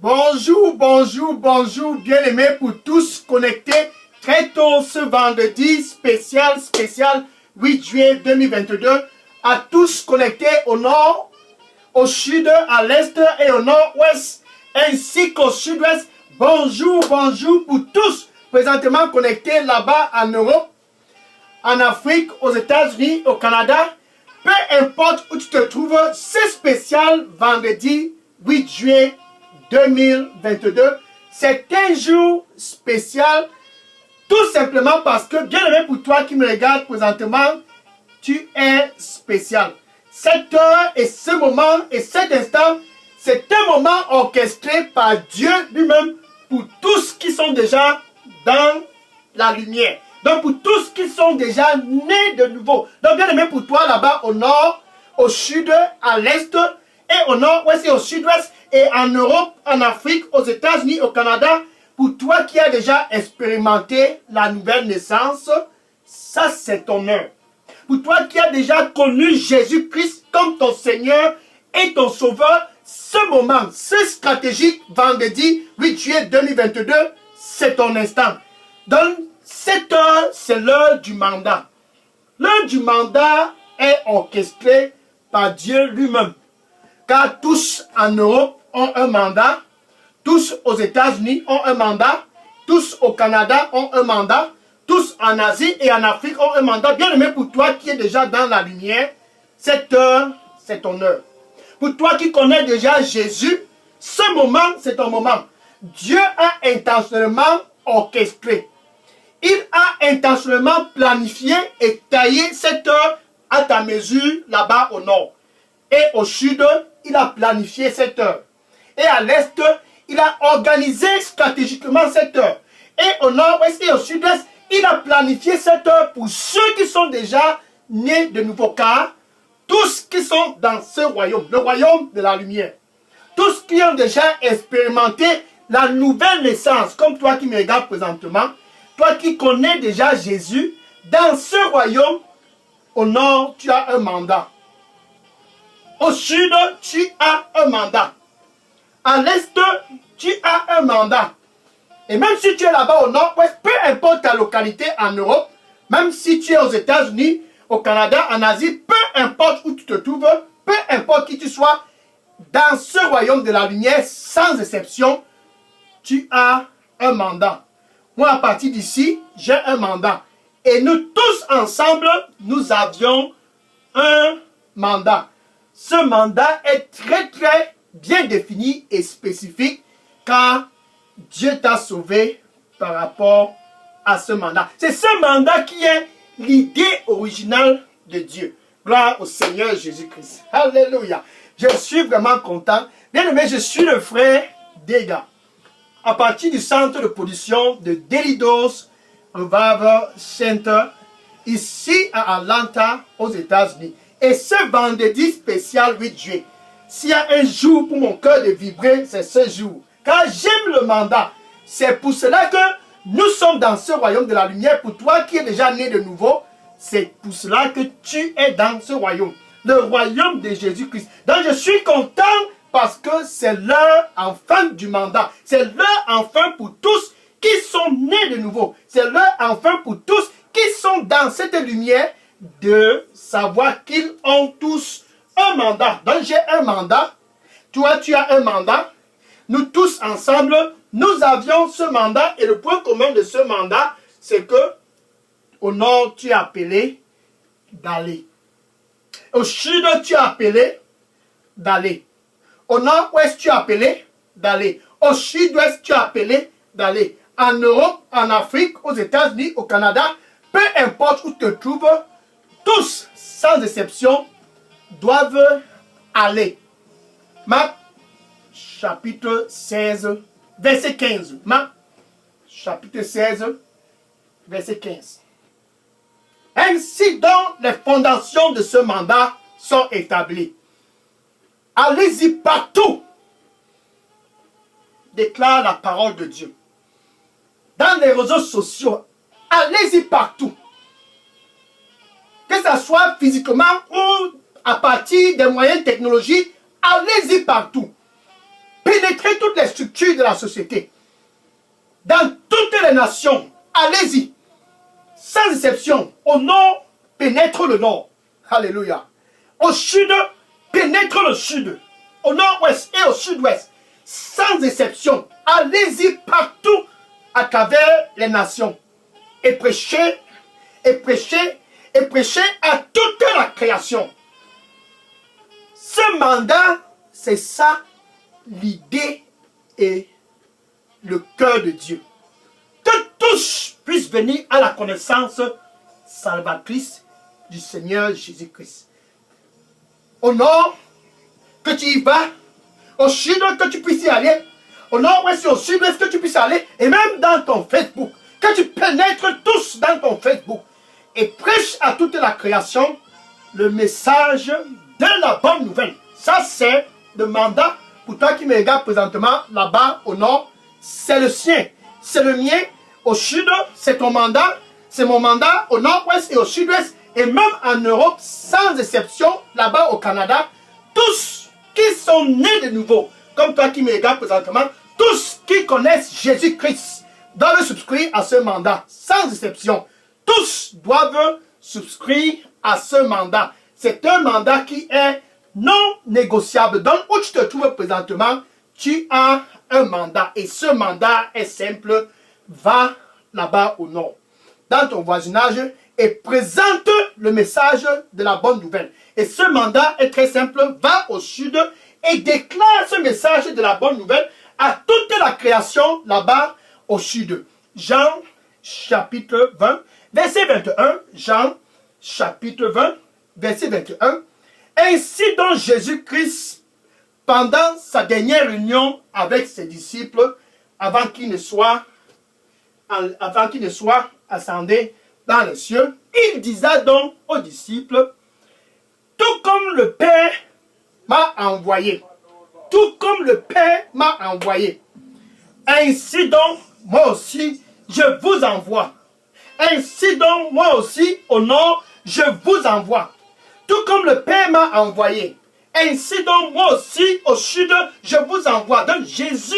Bonjour, bonjour, bonjour, bien-aimés pour tous connectés très tôt ce vendredi spécial 8 juillet 2022. À tous connectés au nord, au sud, à l'est et au nord-ouest, ainsi qu'au sud-ouest. Bonjour, bonjour pour tous présentement connectés là-bas en Europe, en Afrique, aux États-Unis, au Canada. Peu importe où tu te trouves, c'est spécial vendredi 8 juillet 2022. C'est un jour spécial tout simplement parce que, bien aimé pour toi qui me regarde présentement, tu es spécial. Cette heure et ce moment et cet instant, c'est un moment orchestré par Dieu lui-même pour tous qui sont déjà dans la lumière. Donc pour tous qui sont déjà nés de nouveau. Donc bien aimé pour toi là-bas au nord, au sud, à l'est et au nord-ouest et au sud-ouest et en Europe, en Afrique, aux États-Unis, au Canada, pour toi qui as déjà expérimenté la nouvelle naissance, ça c'est ton heure. Pour toi qui as déjà connu Jésus-Christ comme ton Seigneur et ton Sauveur, ce moment, ce stratégique vendredi 8 juillet 2022, c'est ton instant. Donc, cette heure, c'est l'heure du mandat. L'heure du mandat est orchestrée par Dieu lui-même. Car tous en Europe ont un mandat, tous aux États-Unis ont un mandat, tous au Canada ont un mandat, tous en Asie et en Afrique ont un mandat. Bien aimé pour toi qui es déjà dans la lumière, cette heure, c'est ton heure. Pour toi qui connais déjà Jésus, ce moment, c'est ton moment. Dieu a intentionnellement orchestré. Il a intentionnellement planifié et taillé cette heure à ta mesure là-bas au nord. Et au sud, il a planifié cette heure. Et à l'est, il a organisé stratégiquement cette heure. Et au nord-ouest et au sud-est, il a planifié cette heure pour ceux qui sont déjà nés de nouveau. Car tous qui sont dans ce royaume, le royaume de la lumière, tous qui ont déjà expérimenté la nouvelle naissance, comme toi qui me regardes présentement, toi qui connais déjà Jésus, dans ce royaume, au nord, tu as un mandat. Au sud, tu as un mandat. À l'est, tu as un mandat. Et même si tu es là-bas au nord-ouest, peu importe ta localité en Europe, même si tu es aux États-Unis, au Canada, en Asie, peu importe où tu te trouves, peu importe qui tu sois, dans ce royaume de la lumière, sans exception, tu as un mandat. Moi, à partir d'ici, j'ai un mandat. Et nous tous ensemble, nous avions un mandat. Ce mandat est très très bien défini et spécifique car Dieu t'a sauvé par rapport à ce mandat. C'est ce mandat qui est l'idée originale de Dieu. Gloire au Seigneur Jésus-Christ. Alléluia. Je suis vraiment content. Bien aimé, je suis le frère Dega. À partir du centre de production de Delidos Revival Center, ici à Atlanta, aux États-Unis. Et ce vendredi spécial 8 juillet, s'il y a un jour pour mon cœur de vibrer, c'est ce jour. Car j'aime le mandat. C'est pour cela que nous sommes dans ce royaume de la lumière. Pour toi qui es déjà né de nouveau, c'est pour cela que tu es dans ce royaume. Le royaume de Jésus-Christ. Donc je suis content parce que c'est l'heure enfin du mandat. C'est l'heure enfin pour tous qui sont nés de nouveau. C'est l'heure enfin pour tous qui sont dans cette lumière de savoir qu'ils ont tous un mandat. Donc j'ai un mandat, toi tu as un mandat, nous tous ensemble, nous avions ce mandat et le point commun de ce mandat, c'est que au nord tu es appelé d'aller. Au sud tu es appelé d'aller. Au nord-ouest tu es appelé d'aller. Au sud-ouest tu es appelé d'aller. En Europe, en Afrique, aux États-Unis, au Canada, peu importe où tu te trouves, tous, sans exception, doivent aller. Marc, chapitre 16, verset 15. Marc, chapitre 16, verset 15. Ainsi donc, les fondations de ce mandat sont établies. Allez-y partout, déclare la parole de Dieu. Dans les réseaux sociaux, allez-y partout. Que ce soit physiquement ou à partir des moyens technologiques, allez-y partout. pénétrer toutes les structures de la société. Dans toutes les nations, allez-y. Sans exception, au nord, pénètre le nord. Alléluia. Au sud, pénètre le sud. Au nord-ouest et au sud-ouest. Sans exception, allez-y partout à travers les nations. Et prêchez, et prêchez, et prêchez à toute la création. Ce mandat, c'est ça l'idée et le cœur de Dieu. Que tous puissent venir à la connaissance salvatrice du Seigneur Jésus-Christ. Au nord, que tu y vas. Au sud, que tu puisses y aller. Au nord-ouest et au sud-ouest, que tu puisses aller. Et même dans ton Facebook. Que tu pénètres tous dans ton Facebook. Et prêche à toute la création le message de la bonne nouvelle. Ça, c'est le mandat pour toi qui me regarde présentement là-bas au nord. C'est le sien. C'est le mien. Au sud, c'est ton mandat. C'est mon mandat au nord-ouest et au sud-ouest. Et même en Europe, sans exception, là-bas au Canada, tous qui sont nés de nouveau, comme toi qui me regardes présentement, tous qui connaissent Jésus-Christ doivent souscrire à ce mandat, sans exception. Tous doivent souscrire à ce mandat. C'est un mandat qui est non négociable. Donc, où tu te trouves présentement, tu as un mandat. Et ce mandat est simple. Va là-bas au nord, dans ton voisinage, et présente le message de la bonne nouvelle. Et ce mandat est très simple. Va au sud et déclare ce message de la bonne nouvelle à toute la création là-bas au sud. Jean chapitre 20, verset 21. Jean chapitre 20, verset 21. Ainsi donc Jésus-Christ, pendant sa dernière réunion avec ses disciples, avant qu'il ne soit ascendé dans les cieux, il disait donc aux disciples, tout comme le Père m'a envoyé, tout comme le Père m'a envoyé, ainsi donc moi aussi je vous envoie. Ainsi donc moi aussi au nord je vous envoie. Tout comme le Père m'a envoyé, ainsi donc moi aussi au sud je vous envoie. Donc Jésus,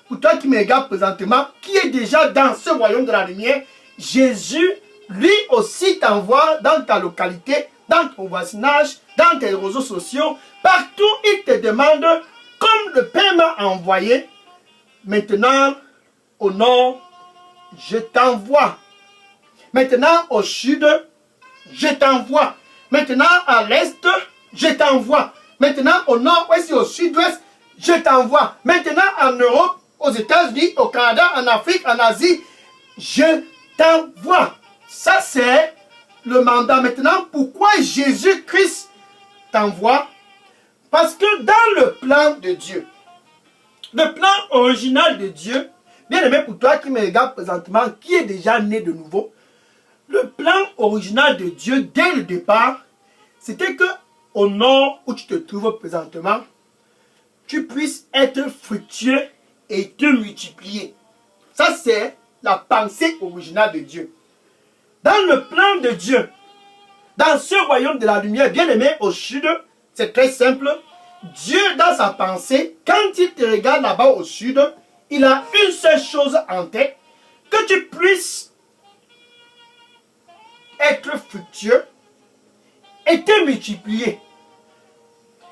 pour toi qui me regarde présentement, qui est déjà dans ce royaume de la lumière, Jésus lui aussi t'envoie dans ta localité, dans ton voisinage, dans tes réseaux sociaux, partout il te demande, comme le Père m'a envoyé, maintenant au nord, je t'envoie. Maintenant au sud, je t'envoie. Maintenant à l'est, je t'envoie. Maintenant au nord-ouest et au sud-ouest, je t'envoie. Maintenant en Europe, aux États-Unis, au Canada, en Afrique, en Asie, je t'envoie. Ça, c'est le mandat. Maintenant, pourquoi Jésus-Christ t'envoie? Parce que dans le plan de Dieu, le plan original de Dieu, bien aimé pour toi qui me regarde présentement, qui est déjà né de nouveau, le plan original de Dieu, dès le départ, c'était que au nord où tu te trouves présentement, tu puisses être fructueux et te multiplier. Ça, c'est la pensée originale de Dieu. Dans le plan de Dieu, dans ce royaume de la lumière, bien aimé au sud, c'est très simple. Dieu, dans sa pensée, quand il te regarde là-bas au sud, il a une seule chose en tête, que tu puisses être fructueux et te multiplier.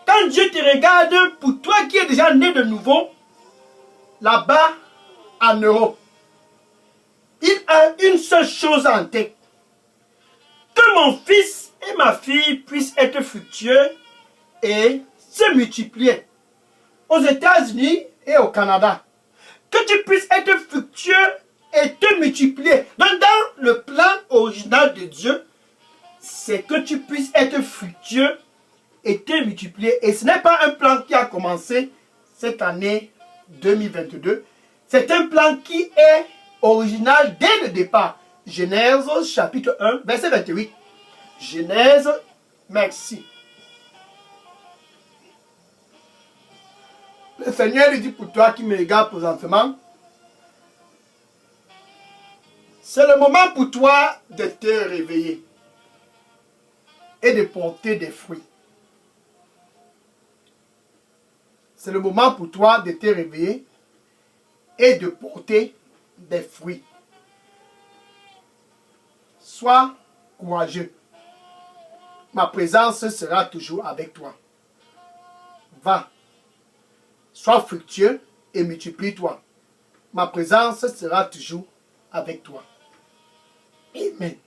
Quand Dieu te regarde, pour toi qui es déjà né de nouveau, là-bas en Europe, il a une seule chose en tête. Que mon fils et ma fille puissent être fructueux et se multiplier. Aux États-Unis et au Canada. Que tu puisses être fructueux et te multiplier. Donc dans le plan original de Dieu, c'est que tu puisses être fructueux et te multiplier. Et ce n'est pas un plan qui a commencé cette année 2022. C'est un plan qui est original dès le départ. Genèse chapitre 1, verset 28. Genèse, merci. Le Seigneur lui dit pour toi qui me regarde présentement, c'est le moment pour toi de te réveiller et de porter des fruits. c'est le moment pour toi de te réveiller et de porter des fruits. Sois courageux. Ma présence sera toujours avec toi. Va. Sois fructueux et multiplie-toi. Ma présence sera toujours avec toi. Amen.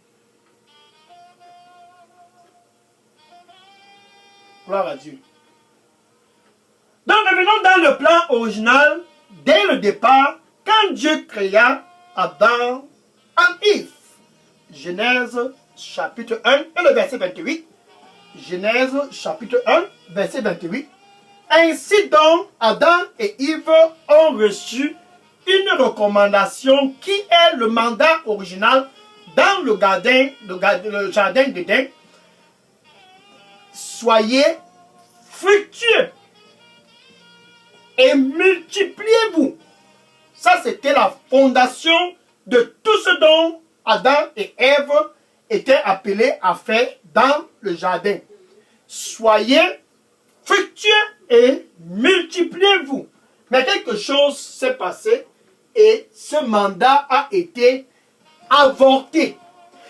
Gloire à Dieu. Donc, revenons dans le plan original. Dès le départ, quand Dieu créa Adam et Ève. Genèse chapitre 1 et le verset 28. Genèse chapitre 1, verset 28. Ainsi donc, Adam et Ève ont reçu une recommandation qui est le mandat original dans le jardin d'Éden. Soyez fructueux et multipliez-vous. Ça, c'était la fondation de tout ce dont Adam et Ève étaient appelés à faire dans le jardin. Soyez fructueux et multipliez-vous. Mais quelque chose s'est passé et ce mandat a été avorté.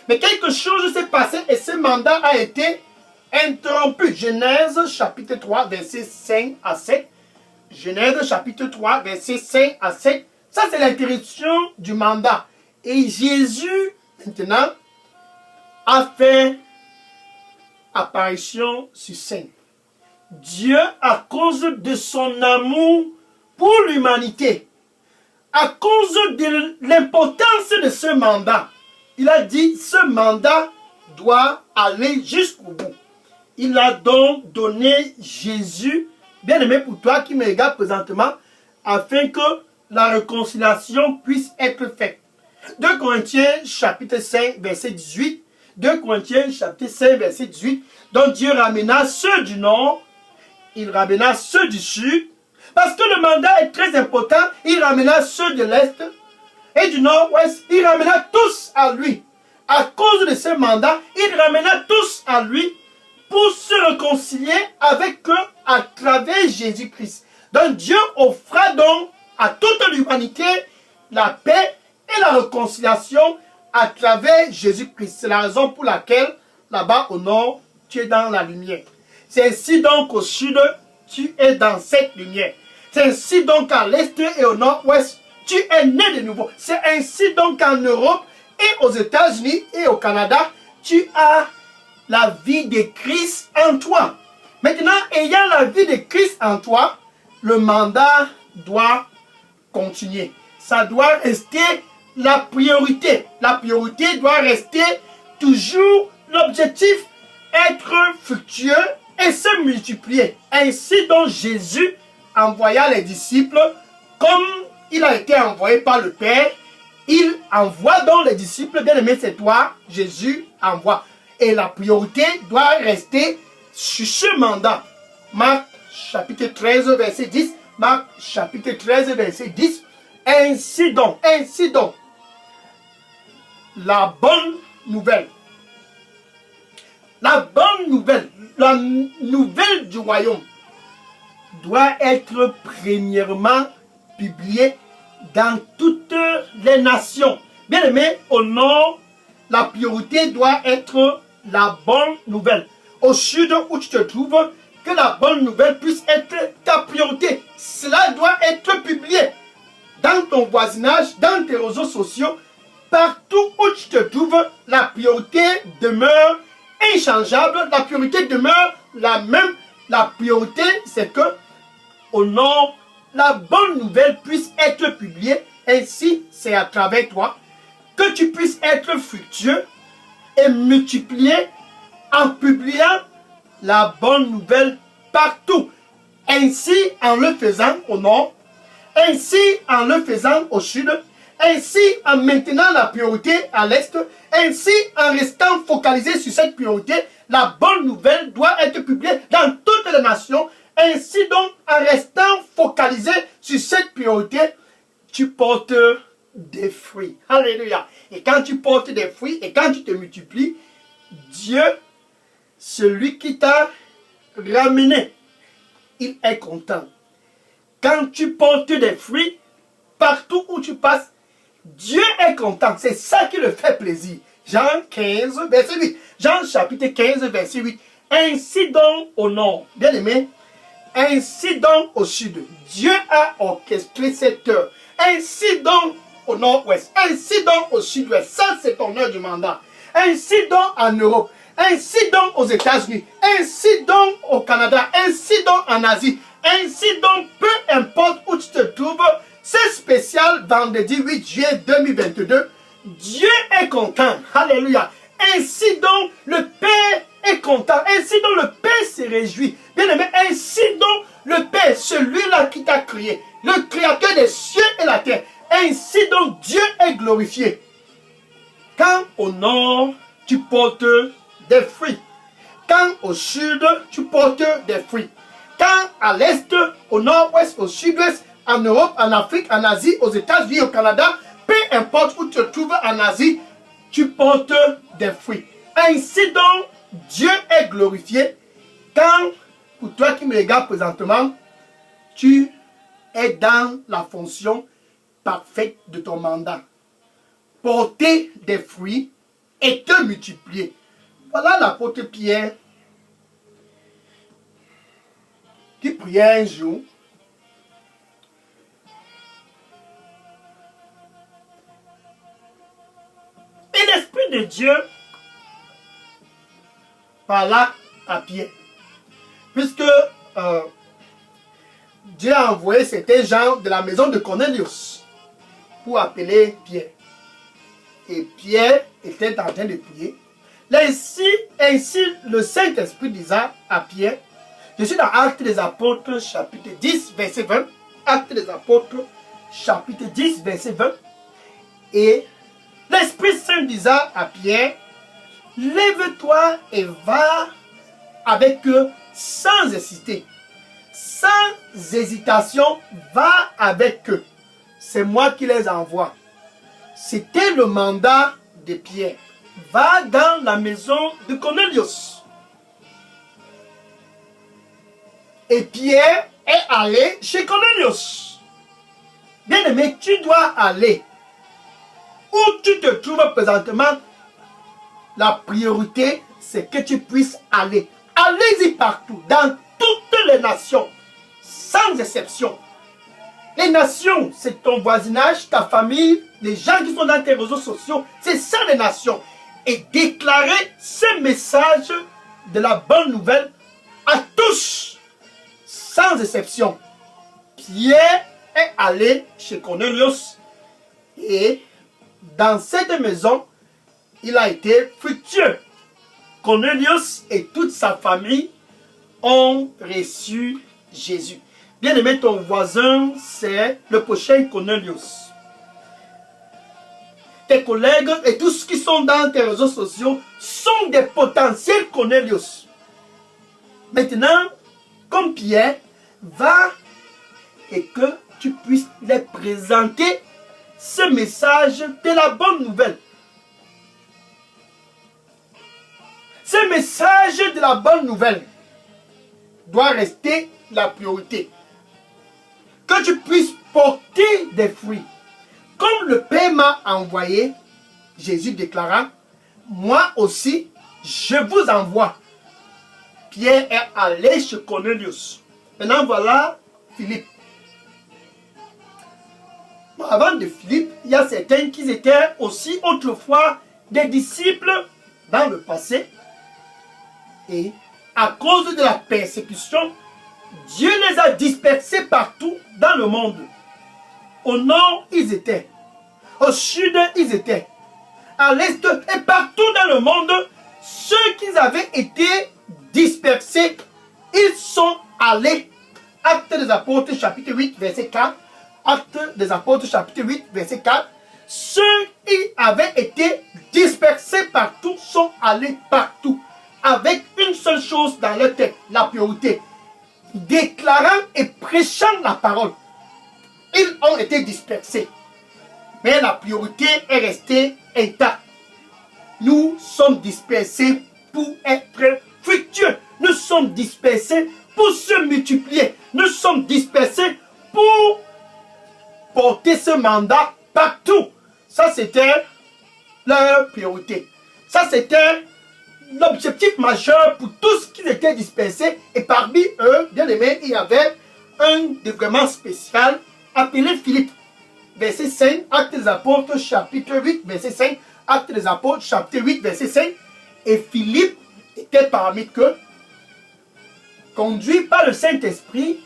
Mais quelque chose s'est passé et ce mandat a été interrompu. Genèse chapitre 3, versets 5 à 7. Genèse chapitre 3, versets 5 à 7. Ça, c'est l'interruption du mandat. Et Jésus, maintenant, a fait apparition sur scène. Dieu, à cause de son amour pour l'humanité, à cause de l'importance de ce mandat, il a dit, ce mandat doit aller jusqu'au bout. Il a donc donné Jésus, bien aimé pour toi qui me regarde présentement, afin que la réconciliation puisse être faite. 2 Corinthiens chapitre 5 verset 18. 2 Corinthiens chapitre 5 verset 18. Donc Dieu ramena ceux du nord, il ramena ceux du sud. Parce que le mandat est très important, il ramena ceux de l'est et du nord-ouest. Il ramena tous à lui. À cause de ce mandat, il ramena tous à lui pour se réconcilier avec eux à travers Jésus-Christ. Donc Dieu offra donc à toute l'humanité la paix et la réconciliation à travers Jésus-Christ. C'est la raison pour laquelle, là-bas au nord, tu es dans la lumière. C'est ainsi donc au sud, tu es dans cette lumière. C'est ainsi donc à l'est et au nord-ouest, tu es né de nouveau. C'est ainsi donc en Europe et aux États-Unis et au Canada, tu as la vie de Christ en toi. Maintenant, ayant la vie de Christ en toi, le mandat doit continuer. Ça doit rester la priorité. La priorité doit rester toujours l'objectif, être fructueux et se multiplier. Ainsi donc Jésus envoya les disciples comme il a été envoyé par le Père. Il envoie donc les disciples, bien aimé, c'est toi, Jésus envoie. Et la priorité doit rester sur ce mandat. Marc chapitre 13, verset 10. Marc chapitre 13, verset 10. Ainsi donc, la bonne nouvelle, la nouvelle du royaume doit être premièrement publiée dans toutes les nations. Bien aimé, au nord, la priorité doit être la bonne nouvelle. Au sud où tu te trouves, que la bonne nouvelle puisse être ta priorité. Cela doit être publié dans ton voisinage, dans tes réseaux sociaux, partout où tu te trouves, la priorité demeure inchangeable, la priorité demeure la même. La priorité, c'est que au nord, la bonne nouvelle puisse être publiée. Ainsi, c'est à travers toi que tu puisses être fructueux et multiplier en publiant la bonne nouvelle partout. Ainsi, en le faisant au nord, ainsi en le faisant au sud, ainsi en maintenant la priorité à l'est, ainsi en restant focalisé sur cette priorité, la bonne nouvelle doit être publiée dans toutes les nations. Ainsi donc, en restant focalisé sur cette priorité, tu portes des fruits. Alléluia. Et quand tu portes des fruits et quand tu te multiplies, Dieu, celui qui t'a ramené, il est content. Quand tu portes des fruits, partout où tu passes, Dieu est content. C'est ça qui le fait plaisir. Jean 15, verset 8. Jean chapitre 15, verset 8. Ainsi donc au nord, bien aimé, ainsi donc au sud, Dieu a orchestré cette heure. Ainsi donc au nord-ouest, ainsi donc au sud-ouest. Ça, c'est ton heure du mandat. Ainsi donc en Europe, ainsi donc aux États-Unis, ainsi donc au Canada, ainsi donc en Asie, ainsi donc, peu importe où tu te trouves, c'est spécial vendredi 8 juillet 2022. Dieu est content. Alléluia. Ainsi donc, le Père est content. Ainsi donc, le Père se réjouit. Bien aimé, ainsi donc, le Père, celui-là qui t'a créé, le Créateur des cieux et la terre. Ainsi donc, Dieu est glorifié. Quand au nord, tu portes des fruits. Quand au sud, tu portes des fruits. Quand à l'est, au nord-ouest, au sud-ouest, en Europe, en Afrique, en Asie, aux États-Unis, au Canada, peu importe où tu te trouves en Asie, tu portes des fruits. Ainsi donc, Dieu est glorifié quand, pour toi qui me regardes présentement, tu es dans la fonction parfaite de ton mandat. Porter des fruits et te multiplier. Voilà l'apôtre Pierre qui priait un jour. Et l'Esprit de Dieu parla à Pierre. Puisque Dieu a envoyé certains gens de la maison de Cornelius pour appeler Pierre. Et Pierre était en train de prier. Ainsi le Saint-Esprit disait à Pierre, je suis dans Actes des Apôtres, chapitre 10, verset 20. Actes des Apôtres, chapitre 10, verset 20. Et l'Esprit Saint disait à Pierre, lève-toi et va avec eux sans hésiter. Sans hésitation, va avec eux. C'est moi qui les envoie. C'était le mandat de Pierre. Va dans la maison de Cornelius. Et Pierre est allé chez Cornelius. Bien aimé, tu dois aller. Où tu te trouves présentement, la priorité, c'est que tu puisses aller. Allez-y partout, dans toutes les nations, sans exception. Les nations, c'est ton voisinage, ta famille, les gens qui sont dans tes réseaux sociaux, c'est ça les nations. Et déclarer ce message de la bonne nouvelle à tous, sans exception. Pierre est allé chez Cornelius et dans cette maison, il a été fructueux. Cornelius et toute sa famille ont reçu Jésus. Bien aimé, ton voisin, c'est le prochain Cornelius. Tes collègues et tous ceux qui sont dans tes réseaux sociaux sont des potentiels Cornelius. Maintenant, comme Pierre, va et que tu puisses les présenter ce message de la bonne nouvelle. Ce message de la bonne nouvelle doit rester la priorité. Que tu puisses porter des fruits. Comme le Père m'a envoyé, Jésus déclara, moi aussi, je vous envoie. Pierre est allé chez Cornelius. Maintenant, voilà Philippe. Bon, avant de Philippe, il y a certains qui étaient aussi autrefois des disciples dans le passé. Et à cause de la persécution, Dieu les a dispersés partout dans le monde. Au nord, ils étaient. Au sud, ils étaient. À l'est et partout dans le monde, ceux qui avaient été dispersés, ils sont allés. Actes des Apôtres, chapitre 8, verset 4. Actes des Apôtres, chapitre 8, verset 4. Ceux qui avaient été dispersés partout sont allés partout. Avec une seule chose dans leur tête, la priorité. Déclarant et prêchant la parole. Ils ont été dispersés. Mais la priorité est restée intacte. Nous sommes dispersés pour être fructueux. Nous sommes dispersés pour se multiplier. Nous sommes dispersés pour porter ce mandat partout. Ça, c'était leur priorité. Ça, c'était l'objectif majeur pour tous qui étaient dispersés. Et parmi eux, bien aimés, il y avait un de vraiment spécial appelé Philippe. Verset 5, Actes des Apôtres, chapitre 8, verset 5. Actes des Apôtres, chapitre 8, verset 5. Et Philippe était parmi eux. Conduit par le Saint-Esprit,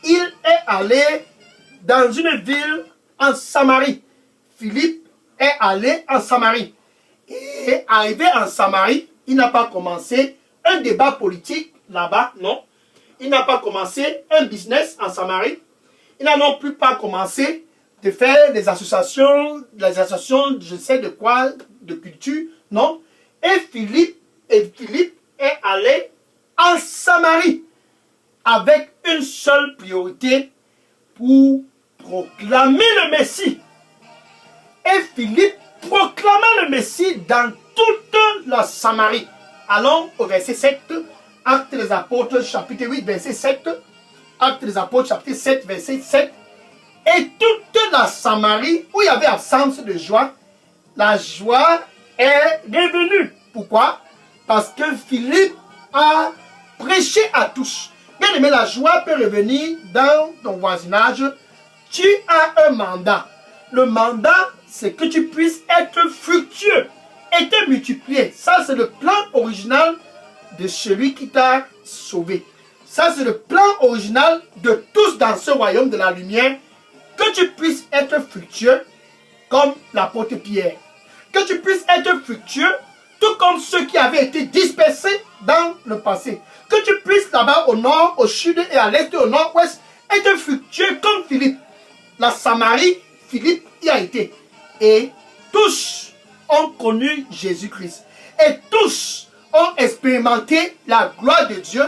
il est allé dans une ville en Samarie. Philippe est allé en Samarie. Et arrivé en Samarie, il n'a pas commencé un débat politique là-bas, non. Il n'a pas commencé un business en Samarie. Il n'a non plus pas commencé de faire des associations, je sais de quoi, de culture, non. Et Philippe est allé en Samarie avec une seule priorité pour proclamer le Messie. Et Philippe proclama le Messie dans toute la Samarie. Allons au verset 7, Actes des Apôtres, chapitre 8, verset 7. Actes des Apôtres, chapitre 7, verset 7. Et toute la Samarie, où il y avait absence de joie, la joie est revenue. Pourquoi? Parce que Philippe a prêché à tous. Bien aimé, la joie peut revenir dans ton voisinage. Tu as un mandat. Le mandat, c'est que tu puisses être fructueux et te multiplier. Ça, c'est le plan original de celui qui t'a sauvé. Ça, c'est le plan original de tous dans ce royaume de la lumière. Que tu puisses être fructueux comme l'apôtre Pierre. Que tu puisses être fructueux tout comme ceux qui avaient été dispersés dans le passé. Que tu puisses là-bas au nord, au sud et à l'est et au nord-ouest être fructueux comme Philippe. La Samarie, Philippe y a été. Et tous ont connu Jésus-Christ. Et tous ont expérimenté la gloire de Dieu,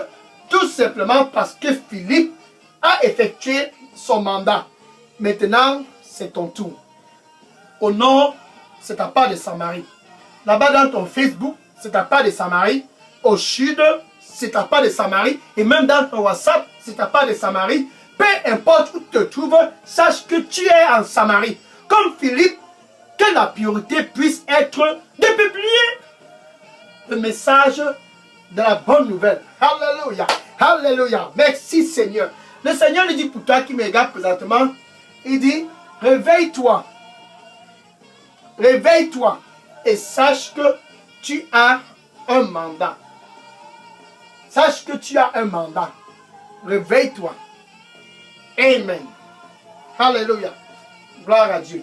tout simplement parce que Philippe a effectué son mandat. Maintenant, c'est ton tour. Au nord, c'est ta part de Samarie. Là-bas dans ton Facebook, c'est ta part de Samarie. Au sud, c'est ta part de Samarie. Et même dans ton WhatsApp, c'est ta part de Samarie. Peu importe où tu te trouves, sache que tu es en Samarie. Comme Philippe, que la priorité puisse être de publier le message de la bonne nouvelle. Alléluia. Alléluia. Merci Seigneur. Le Seigneur lui dit pour toi qui me regarde présentement, il dit, réveille-toi. Réveille-toi et sache que tu as un mandat. Sache que tu as un mandat. Réveille-toi. Amen. Alléluia. Gloire à Dieu.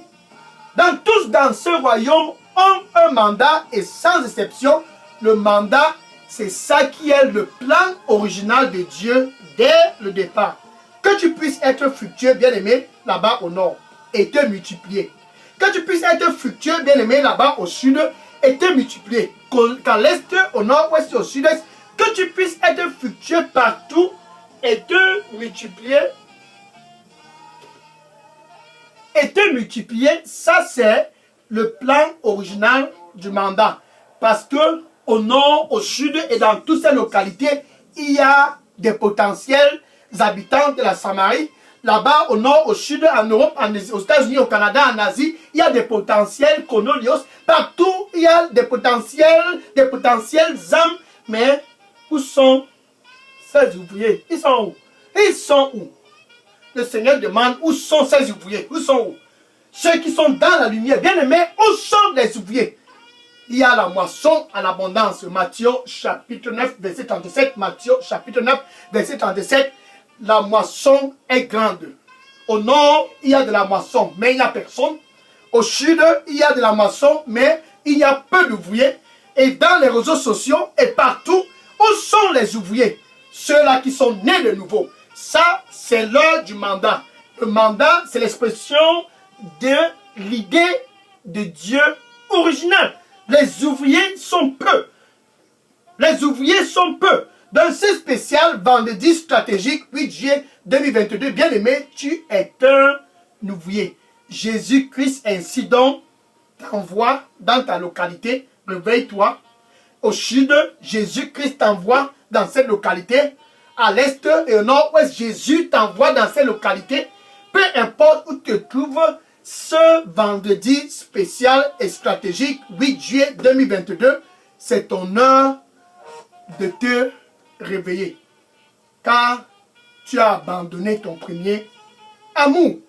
Donc tous dans ce royaume ont un mandat et sans exception, le mandat, c'est ça qui est le plan original de Dieu dès le départ. Que tu puisses être fructueux, bien-aimé, là-bas au nord et te multiplier. Que tu puisses être fructueux, bien-aimé, là-bas au sud et te multiplier. Qu'à l'est, au nord-ouest et au sud-est, que tu puisses être fructueux partout et te multiplier. Et te multiplier, ça c'est le plan original du mandat. Parce que au nord, au sud et dans toutes ces localités, il y a des potentiels habitants de la Samarie. Là-bas, au nord, au sud, en Europe, aux États-Unis, au Canada, en Asie, il y a des potentiels coloniaux. Partout, il y a des potentiels âmes. Mais où sont ces ouvriers? Ils sont où? Ils sont où? Le Seigneur demande où sont ces ouvriers? Où sont où? Ceux qui sont dans la lumière. Bien aimés, où sont les ouvriers? Il y a la moisson en abondance. Matthieu chapitre 9, verset 37. Matthieu chapitre 9, verset 37. La moisson est grande. Au nord, il y a de la moisson, mais il n'y a personne. Au sud, il y a de la moisson, mais il y a peu d'ouvriers. Et dans les réseaux sociaux et partout, où sont les ouvriers? Ceux-là qui sont nés de nouveau. Ça, c'est l'heure du mandat. Le mandat, c'est l'expression de l'idée de Dieu originale. Les ouvriers sont peu. Les ouvriers sont peu. Dans ce spécial vendredi stratégique 8 juillet 2022, bien aimé, tu es un ouvrier. Jésus-Christ ainsi donc t'envoie dans ta localité. Réveille-toi. Au sud, Jésus-Christ t'envoie dans cette localité. À l'est et au nord-ouest, Jésus t'envoie dans ces localités. peu importe où tu te trouves, ce vendredi spécial et stratégique 8 juillet 2022, c'est ton heure de te réveiller. Car tu as abandonné ton premier amour.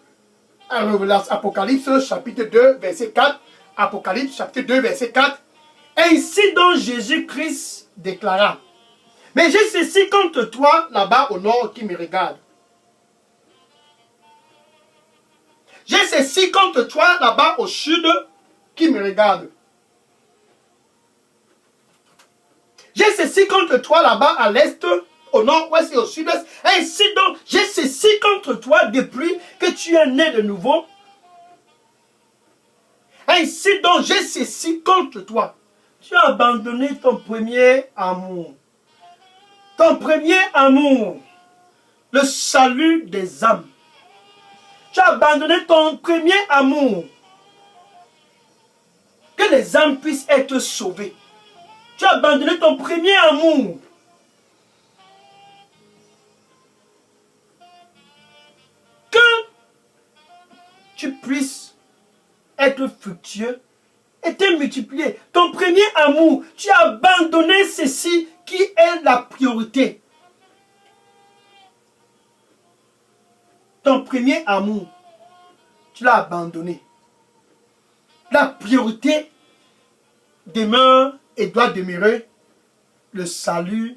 Apocalypse chapitre 2 verset 4. Apocalypse chapitre 2 verset 4. Ainsi donc Jésus-Christ déclara. Mais j'ai ceci contre toi là-bas au nord qui me regarde. J'ai ceci contre toi là-bas au sud qui me regarde. J'ai ceci contre toi là-bas à l'est, au nord-ouest et au sud-est. Ainsi donc, j'ai ceci contre toi depuis que tu es né de nouveau. Ainsi donc, j'ai ceci contre toi. Tu as abandonné ton premier amour. Ton premier amour, le salut des âmes. Tu as abandonné ton premier amour. Que les âmes puissent être sauvées. Tu as abandonné ton premier amour. Que tu puisses être fructueux et te multiplier. Ton premier amour, tu as abandonné ceci qui est la priorité. Ton premier amour, tu l'as abandonné. La priorité demeure et doit demeurer le salut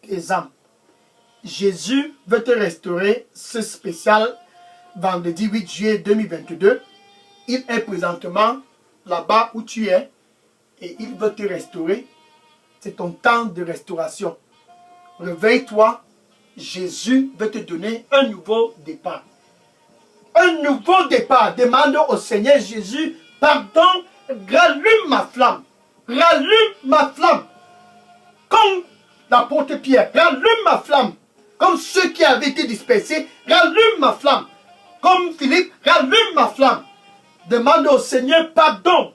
des âmes. Jésus veut te restaurer ce spécial vendredi 8 juillet 2022. Il est présentement là-bas où tu es et il veut te restaurer. C'est ton temps de restauration. Réveille-toi. Jésus veut te donner un nouveau départ. Un nouveau départ. Demande au Seigneur Jésus, pardon, rallume ma flamme. Rallume ma flamme. Comme l'apôtre Pierre, rallume ma flamme. Comme ceux qui avaient été dispersés, rallume ma flamme. Comme Philippe, rallume ma flamme. Demande au Seigneur pardon.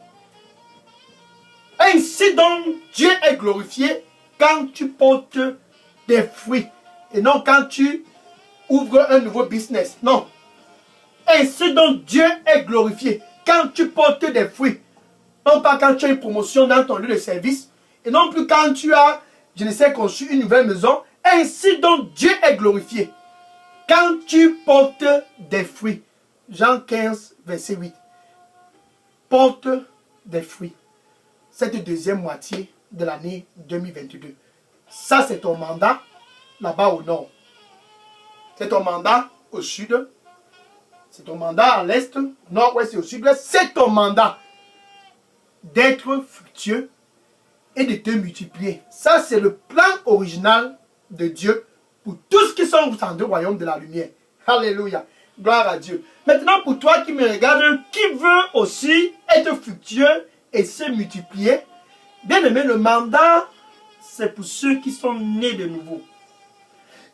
Ainsi donc, Dieu est glorifié quand tu portes des fruits. Et non quand tu ouvres un nouveau business. Non. Ainsi donc, Dieu est glorifié quand tu portes des fruits. Non pas quand tu as une promotion dans ton lieu de service. Et non plus quand tu as, je ne sais, conçu une nouvelle maison. Ainsi donc, Dieu est glorifié quand tu portes des fruits. Jean 15, verset 8. Porte des fruits. Cette deuxième moitié de l'année 2022. Ça, c'est ton mandat là-bas au nord. C'est ton mandat au sud. C'est ton mandat à l'est, nord-ouest et au sud-ouest. C'est ton mandat d'être fructueux et de te multiplier. Ça, c'est le plan original de Dieu pour tous qui sont au du royaume de la lumière. Alléluia. Gloire à Dieu. Maintenant, pour toi qui me regarde, qui veut aussi être fructueux et se multiplier, bien aimé, le mandat, c'est pour ceux qui sont nés de nouveau.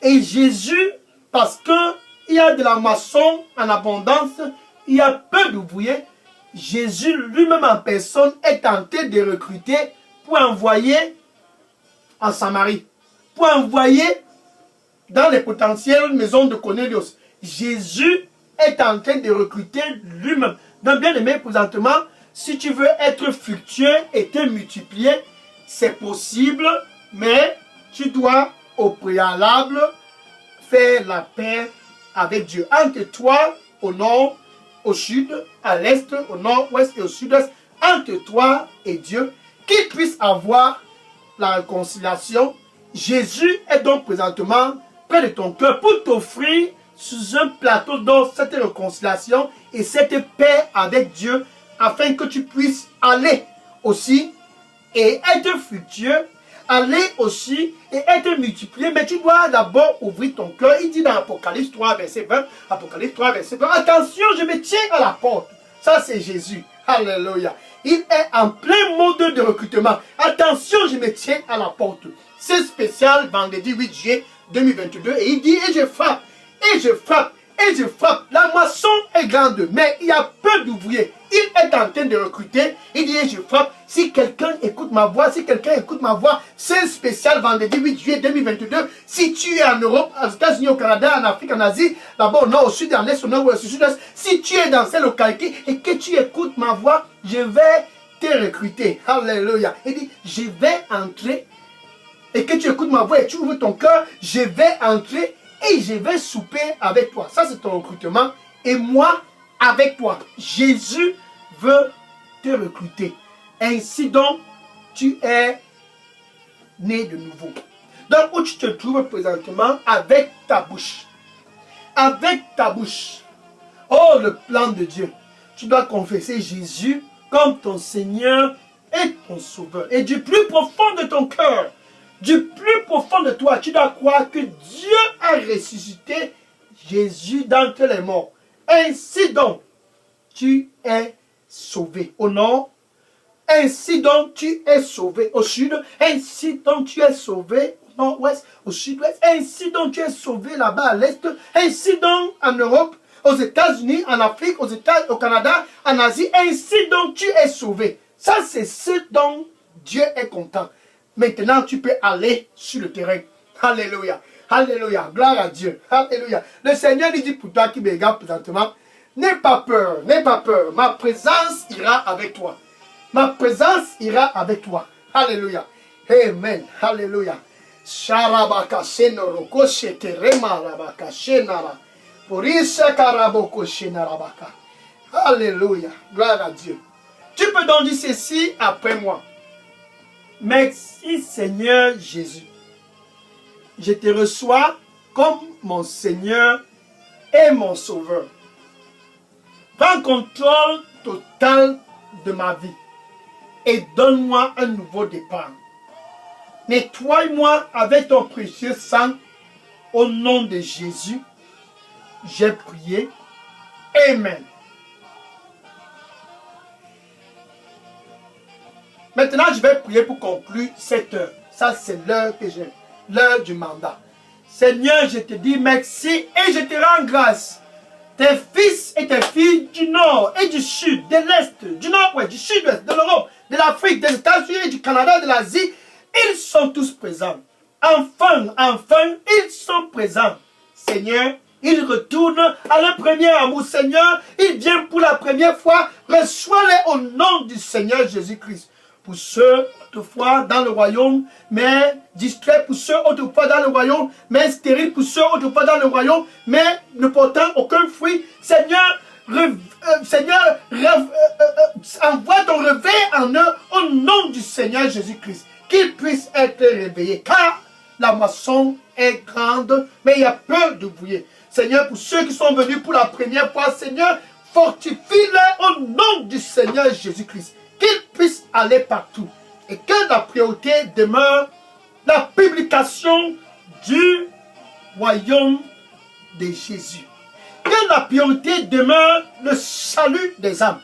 Et Jésus, parce qu'il y a de la moisson en abondance, il y a peu d'ouvriers, Jésus lui-même en personne est tenté de recruter pour envoyer en Samarie, pour envoyer dans les potentielles maisons de Cornelius. Jésus est en train de recruter lui-même. Donc bien aimé, présentement, si tu veux être fructueux et te multiplier, c'est possible, mais tu dois au préalable faire la paix avec Dieu. Entre toi, au nord, au sud, à l'est, au nord-ouest et au sud-est, entre toi et Dieu, qu'il puisse avoir la réconciliation. Jésus est donc présentement près de ton cœur pour t'offrir sous un plateau d'or cette réconciliation et cette paix avec Dieu, afin que tu puisses aller aussi et être fructueux, aller aussi et être multiplié. Mais tu dois d'abord ouvrir ton cœur. Il dit dans Apocalypse 3, verset 20, Apocalypse 3, verset 20, attention, je me tiens à la porte. Ça, c'est Jésus. Alléluia. Il est en plein mode de recrutement. Attention, je me tiens à la porte. C'est spécial, vendredi 8 juillet 2022. Et il dit, et je frappe, et je frappe. La moisson est grande, mais il y a peu d'ouvriers. Il est en train de recruter. Il dit, je frappe. Si quelqu'un écoute ma voix, c'est spécial vendredi 8 juillet 2022. Si tu es en Europe, aux États-Unis, au Canada, en Afrique, en Asie, là-bas au nord, au sud, en est, au nord, au sud-est, si tu es dans ces localités et que tu écoutes ma voix, je vais te recruter. Alléluia. Il dit, je vais entrer et que tu écoutes ma voix et tu ouvres ton cœur, je vais entrer et je vais souper avec toi. Ça, c'est ton recrutement. Et moi, avec toi. Jésus veut te recruter. Ainsi donc, tu es né de nouveau. Donc, où tu te trouves présentement, avec ta bouche. Avec ta bouche. Oh, le plan de Dieu. Tu dois confesser Jésus comme ton Seigneur et ton Sauveur. Et du plus profond de ton cœur, du plus profond de toi, tu dois croire que Dieu a ressuscité Jésus d'entre les morts. Ainsi donc, tu es sauvé au nord. Ainsi donc, tu es sauvé au sud. Ainsi donc, tu es sauvé au nord-ouest, au sud-ouest. Ainsi donc, tu es sauvé là-bas à l'est. Ainsi donc, en Europe, aux États-Unis, en Afrique, au Canada, en Asie. Ainsi donc, tu es sauvé. Ça, c'est ce dont Dieu est content. Maintenant, tu peux aller sur le terrain. Alléluia. Alléluia. Gloire à Dieu. Alléluia. Le Seigneur lui dit pour toi qui me regarde présentement, n'aie pas peur, n'aie pas peur. Ma présence ira avec toi. Ma présence ira avec toi. Alléluia. Amen. Alléluia. Sharabaka senoroko sheterema rabaka shenara. Porisa karaboko shenarabaka. Alléluia. Gloire à Dieu. Tu peux donc dire ceci après moi. Merci Seigneur Jésus. Je te reçois comme mon Seigneur et mon Sauveur. Prends contrôle total de ma vie et donne-moi un nouveau départ. Nettoie-moi avec ton précieux sang au nom de Jésus. J'ai prié. Amen. Maintenant, je vais prier pour conclure cette heure. Ça, c'est l'heure que j'ai. L'heure du mandat. Seigneur, je te dis merci et je te rends grâce. Tes fils et tes filles du nord et du sud, de l'est, du nord-ouest, du sud-ouest, de l'Europe, de l'Afrique, des États-Unis, du Canada, de l'Asie, ils sont tous présents. Enfin, ils sont présents. Seigneur, ils retournent à leur premier amour. Seigneur, ils viennent pour la première fois. Reçois-les au nom du Seigneur Jésus-Christ. Pour ceux autrefois dans le royaume, mais distraits, pour ceux autrefois dans le royaume, mais stériles, pour ceux autrefois dans le royaume, mais ne portant aucun fruit. Seigneur, envoie ton réveil en eux au nom du Seigneur Jésus-Christ. Qu'ils puissent être réveillés, car la moisson est grande, mais il y a peu d'ouvriers. Seigneur, pour ceux qui sont venus pour la première fois, Seigneur, fortifie-les au nom du Seigneur Jésus-Christ. Qu'ils puissent aller partout et que la priorité demeure la publication du royaume de Jésus. Que la priorité demeure le salut des âmes.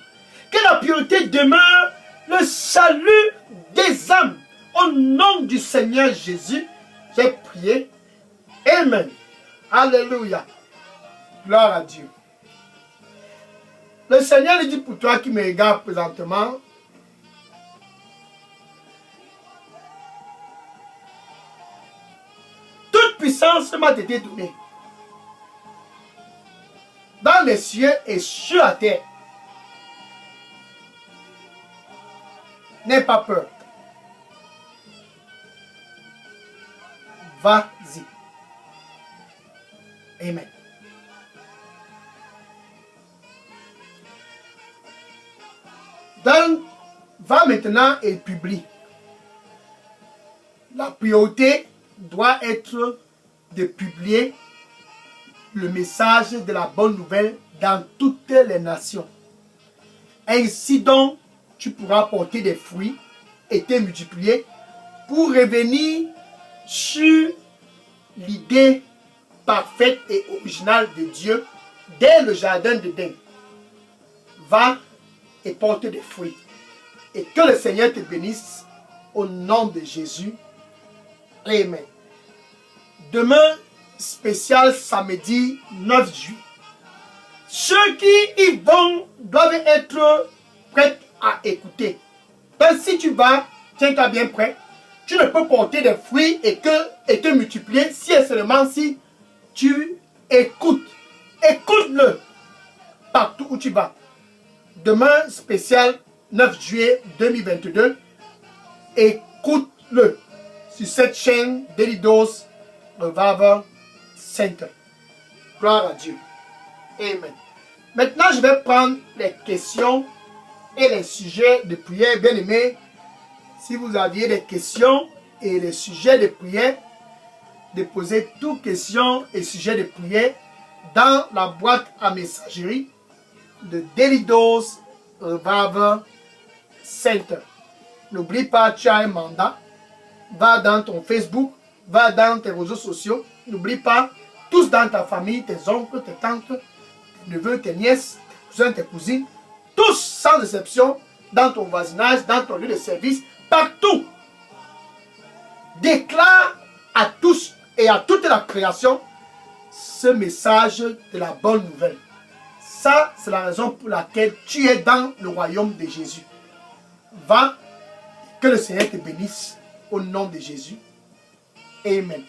Que la priorité demeure le salut des âmes. Au nom du Seigneur Jésus, j'ai prié. Amen. Alléluia. Gloire à Dieu. Le Seigneur lui dit pour toi qui me regarde présentement, toute puissance m'a été donnée dans les cieux et sur la terre. N'aie pas peur. Vas-y. Amen. Donc, va maintenant et publie. La priorité doit être de publier le message de la bonne nouvelle dans toutes les nations. Ainsi donc, tu pourras porter des fruits et te multiplier pour revenir sur l'idée parfaite et originale de Dieu dès le jardin d'Éden. Va et porte des fruits. Et que le Seigneur te bénisse au nom de Jésus. Amen. Demain, spécial samedi 9 juillet. Ceux qui y vont doivent être prêts à écouter. Donc si tu vas, tiens-toi bien prêt. Tu ne peux porter des fruits et te multiplier si et seulement si tu écoutes. Écoute-le partout où tu vas. Demain, spécial 9 juillet 2022. Écoute-le sur cette chaîne Daily Dose Revival Center. Gloire à Dieu. Amen. Maintenant, je vais prendre les questions et les sujets de prière. Bien aimés, si vous aviez des questions et les sujets de prière, déposez toutes questions et sujets de prière dans la boîte à messagerie de Daily Dose Revival Center. N'oublie pas, tu as un mandat. Va dans ton Facebook, va dans tes réseaux sociaux. N'oublie pas, tous dans ta famille, tes oncles, tes tantes, tes neveux, tes nièces, tes cousins, tes cousines, tous sans exception, dans ton voisinage, dans ton lieu de service, partout. Déclare à tous et à toute la création ce message de la bonne nouvelle. Ça, c'est la raison pour laquelle tu es dans le royaume de Jésus. Va, que le Seigneur te bénisse au nom de Jésus. Amen.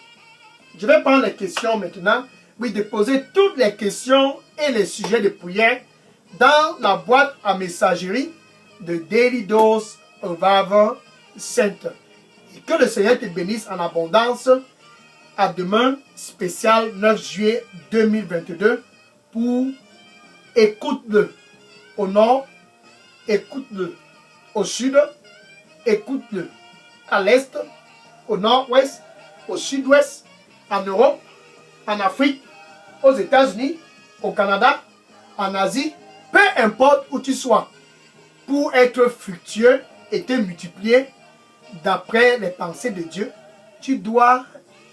Je vais prendre les questions maintenant. Oui, déposer toutes les questions et les sujets de prière dans la boîte à messagerie de Daily Dose Revival Center. Et que le Seigneur te bénisse en abondance. À demain, spécial 9 juillet 2022 pour écoute-le au nord, écoute-le au sud, écoute-le à l'est, au nord-ouest, au sud-ouest, en Europe, en Afrique, aux États-Unis, au Canada, en Asie, peu importe où tu sois, pour être fructueux et te multiplier d'après les pensées de Dieu, tu dois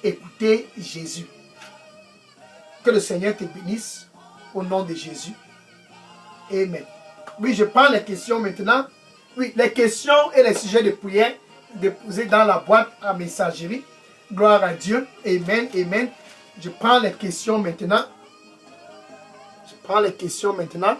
écouter Jésus. Que le Seigneur te bénisse au nom de Jésus. Amen. Oui, je prends les questions maintenant. Oui, les questions et les sujets de prière déposés dans la boîte à messagerie. Gloire à Dieu. Amen. Amen. Je prends les questions maintenant. Je prends les questions maintenant.